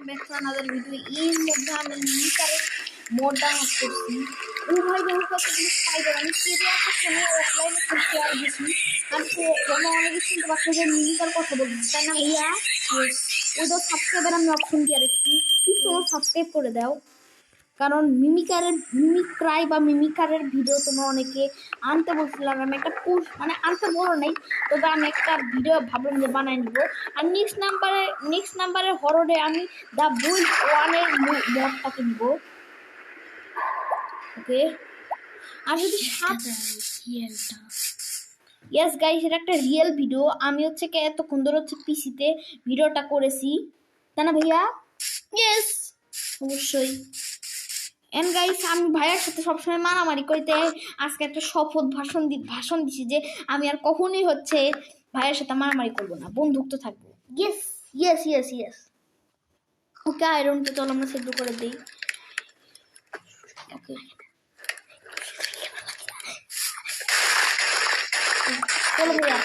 আমাদের ভিডিও এর মধ্যে আমি মিনিকারের মোড ডাউনলোড করছি। ও ভাই বহু কতগুলো স্পাইডার আমি সিরিয়াস ফোনে অফলাইনে খেলতে আর গেছি। আর তোমরা অনেকে শুনতে পাচ্ছ যে মিনিকার কথা বলছি, তাই না ভাইয়া? ওই তো সাবস্ক্রাইবার আমি অপশন দিয়ে রাখছি, প্লিজ তোমরা সাবস্ক্রাইব করে দাও। কারণ মিমিক্রাই বা মিমিকারের ভিডিও তোমরা অনেকে আনতে বলছিলাম। আমি একটা পুশ মানে আনতে বলো নাই, তবে আমি একটা ভিডিও ভাবলাম যে বানাই নিব। আর নেক্সট নাম্বারের হররে আমি দ্য বুল 1-এর মডটাকে নিব। ওকে, আর যদি ইয়েস গাইস, এটা একটা রিয়েল ভিডিও। আমি হচ্ছে এতক্ষণ ধরে হচ্ছে পিসিতে ভিডিওটা করেছি, তাই না ভাইয়া? ইয়েস, অবশ্যই। এন্ড গাইস, আমি ভাইয়ার সাথে সবসময় মারামারি করিতে আজকে একটা শপথ ভাষণ দিছি যে আমি আর কখনোই হচ্ছে ভাইয়ের সাথে মারামারি করবো না, বন্ধুত্ব থাকবো। Yes yes yes yes. Okay, আয়রনকে চলো আমরা সেদ্ধ করে দিই। ওকে, চলো ভাইয়া।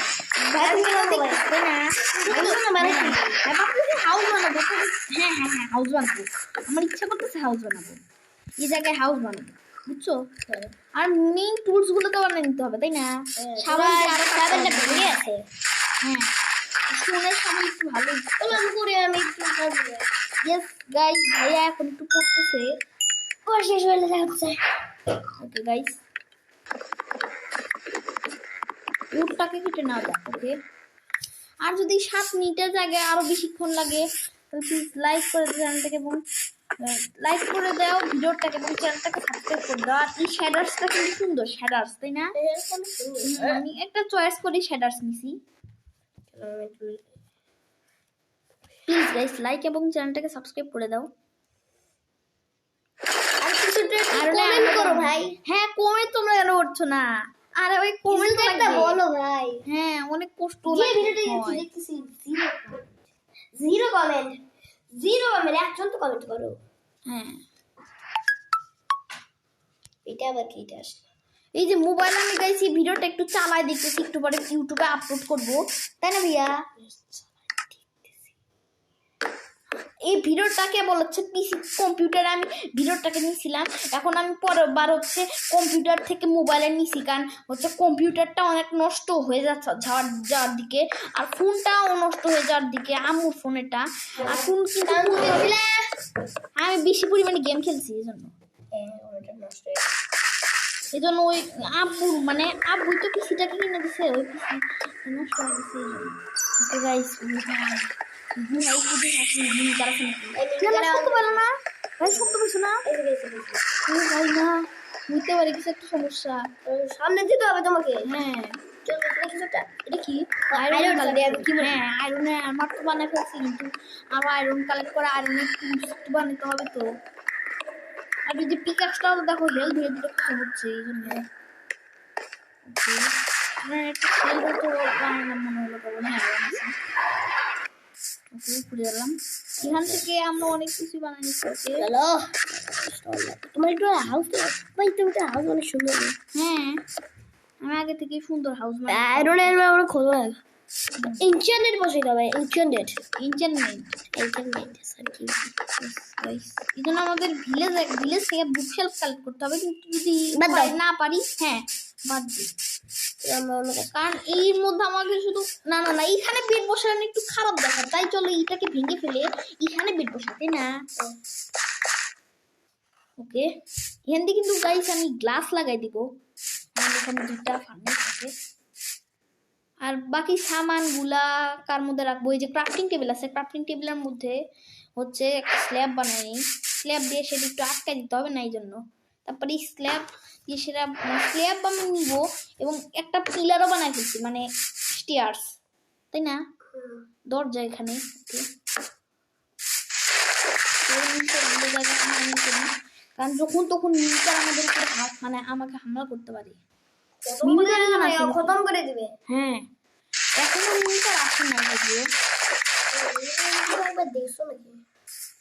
হাউস বানাবো, আমার ইচ্ছা করতেছে হাউস বানাবো, এই জায়গায় হাউস বানাবো, বুঝছো? আর মেইন টুলস গুলো তো বানিয়ে নিতে হবে, তাই না? সবাই আছে। হ্যাঁ, সোনের সামনে একটু ভালোই করে আমি একটু করবো। ইয়েস গাইস, ভাইয়া এখন একটু পড়তেছে, শেষ হয়ে যাচ্ছে। ওকে গাইস, উটটাকে কেটে নেওয়া যাক। ওকে, আর যদি 7 মিনিটের জায়গায় আরো বেশিক্ষণ লাগে তাহলে প্লিজ লাইক করে দাও চ্যানেলটাকে, এবং লাইক করে দাও ভিডিওটাকে, এবং চ্যানেলটাকে সাবস্ক্রাইব করে দাও। আর এই শ্যাডার্সটা কিন্তু সুন্দর শ্যাডার্স, তাই না? আমি একটা চয়েস করে শ্যাডার্স নিছি। প্লিজ গাইস লাইক এবং চ্যানেলটাকে সাবস্ক্রাইব করে দাও। আর কিছু কমেন্ট করো ভাই। হ্যাঁ, কমেন্ট তোমরা কেন করছো না? আরে ভাই কমেন্ট একটা বলো ভাই। হ্যাঁ, অনেক কষ্ট লাগে। ভিডিওটা দেখতেছি জিরো কমেন্ট একজন তো কমেন্ট করো। হ্যাঁ, এটা আবার কি? এটা এই যে মোবাইল আমি গাইছি ভিডিওটা একটু চালাই দেখতেছি, একটু পরে ইউটিউবে আপলোড করব, তাই না ভাইয়া? এই ভিডিওটাকে বলা হচ্ছে পিসি কম্পিউটারে আমি ভিডিওটাকে নিয়েছিলাম, এখন আমি পরের বার হচ্ছে কম্পিউটার থেকে মোবাইলে নিছি, কারণ হচ্ছে কম্পিউটারটা অনেক নষ্ট হয়ে যাচ্ছে যাওয়ার দিকে, আর ফোনটাও নষ্ট হয়ে যাওয়ার দিকে, আম্মুর ফোনেরটা। আর ফোন কিন্তু আমি বেশি পরিমাণে গেম খেলছি, এই জন্য নষ্ট হয়ে গেছে। এই জন্য ওই আব্বু মানে আব্বুই তো পিসিটাকে কিনে দিছে, ওই পিসি নষ্ট হয়ে গেছে। ওকে গাইস, সামনে দিতে হবে তোমাকে। হ্যাঁ, এটা কি? আয়রনে আমার তো বানায় ফেলছি, কিন্তু আমার আয়রন কালেক্ট করে আয়রনের বানাতে হবে তো। আর যদি পিকাক্সটাও দেখো হেলথ ধীরে ধীরে কম হচ্ছে, এই জন্য একটা খেলবো তো বানালাম মনে হলো। তখন হ্যাঁ ঘুরে এলাম, এখান থেকে আমরা অনেক কিছু বানাই নিচ্ছি। হ্যালো, তোমার একটু হাউস ভাই, তুমি তো হাউস অনেক সুন্দর। হ্যাঁ, আমি আগে থেকে সুন্দর হাউস বানাই। আয়রনের আমরা খোলো না, ইনচেন্টেড বসে যাবে। ইনচেন্টেড স্যার কি গাইস, এই জন্য আমাদের ভিলেজ থেকে বুক শেলফ কালেক্ট করতে হবে, কিন্তু যদি না পারি হ্যাঁ বাদ দিই। কারণ এর মধ্যে আমাদের শুধু না এখানে বেড বসানো একটু খারাপ দেখায়, তাই চলো এটাকে ভেঙে ফেলে এখানে বেড বসাতে না। ওকে, এখান থেকে কিন্তু গাইস আমি গ্লাস লাগাই দিব, এখানে 2টা ফার্নেস আছে। আর বাকি সামানগুলা কার মধ্যে রাখবো? এই যে ক্রাফটিং টেবিল আছে, ক্রাফটিং টেবিলের মধ্যে হচ্ছে একটা স্ল্যাব বানাই, স্ল্যাব দিয়ে সেটা একটু আটকাই দিতে হবে না, এই জন্য। তারপরে এই স্ল্যাব দিয়ে সেটা স্ল্যাব আমি নিব, এবং একটা পিলারও বানাই ফেলছি, মানে স্টেয়ার্স, তাই না? দরজা এখানে। কারণ যখন তখন মিনিকার আমাদের উপরে মানে আমাকে হামলা করতে পারে, খতম করে দিবে। হ্যাঁ, এখনো মিনিকার আসে না যদিও। একবার দেখছো নাকি?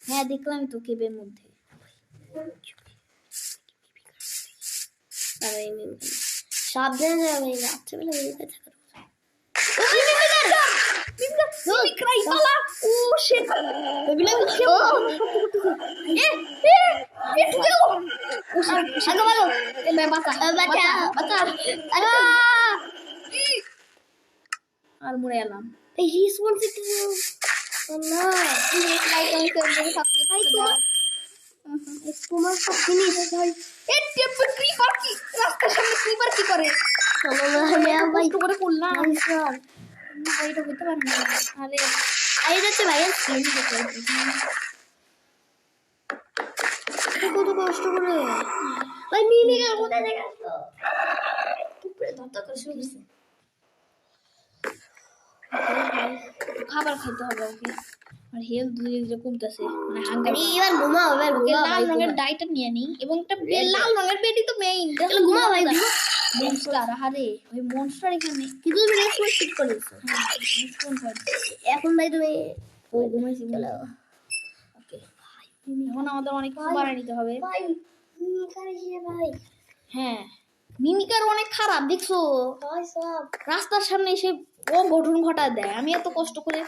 হ্যাঁ, দেখলামই তো কেবের মধ্যে। সাবধানে যাবে, রাত্রেবেলা বেরিয়ে থাকার। সিমিক্রাই পালা ও শিট এগুলো কি একটু গেল আগে বলো বাঁচা বাঁচা বাঁচা আর মরে এলাম এই রিসপন্স একটু না লাইক আমি করে থাকতে ভাই তোমার সব জিনিস ভাই এই টেম্পল ক্রিপার কি রাস্তার সামনে ক্রিপার কি করে চলো আমি ভাই তো করে করলাম স্যার এটা হতে পারে না আরে আই যাচ্ছে ভাই স্ক্রিন দেখতে কত কষ্ট করে ভাই মিমিকে কোথায় দেখাচ্ছো টুকরে ধরতে করে শুরু করছে খাবার খাইতে হবে ওকে আর হেলথ ধীরে ধীরে কমতেছে মানে হাঙ্গার এবার ঘুমাও এবার ঘুমাও লাল রঙের ডাইটা নিয়ে নি এবং একটা লাল রঙের বেডি তো মেইন ঘুমাও ভাই মনস্টার আরে ওই মনস্টার এখানে কিন্তু তুমি রেসপন্স ঠিক করেছো এখন ভাই তুমি ওই ঘুমাইছি চলো ওকে ভাই এখন আমাদের অনেক খাবার নিতে হবে ভাই মিমিকার ভাই হ্যাঁ মিমিকার অনেক খারাপ দেখছো সব রাস্তার সামনে এসে ও গঠন ঘটা দেয় আমি এত কষ্ট করে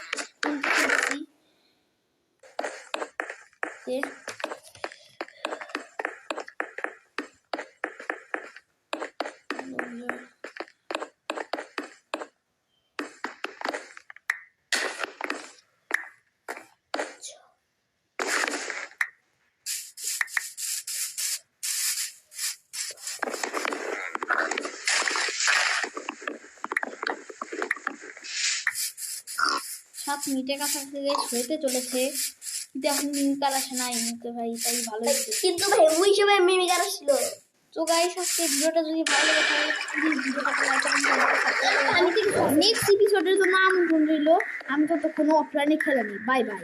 সাত মিনিটের কাছাকাছি হইতে চলেছে কিন্তু এখন মিমিকার আসে নাই মুখে ভাই তাই ভালো হয়েছে কিন্তু ভাই ওই সময় মিমিকার আসছিল তো গাইস আজকে ভিডিওটা যদি ভালো লাগে তাহলে প্লিজ ভিডিওটাকে লাইক করুন আমি নেক্সট এপিসোডের জন্য আমন্ত্রণ রইল আমি ততক্ষণ অফলাইনে খেলে নিই বাই বাই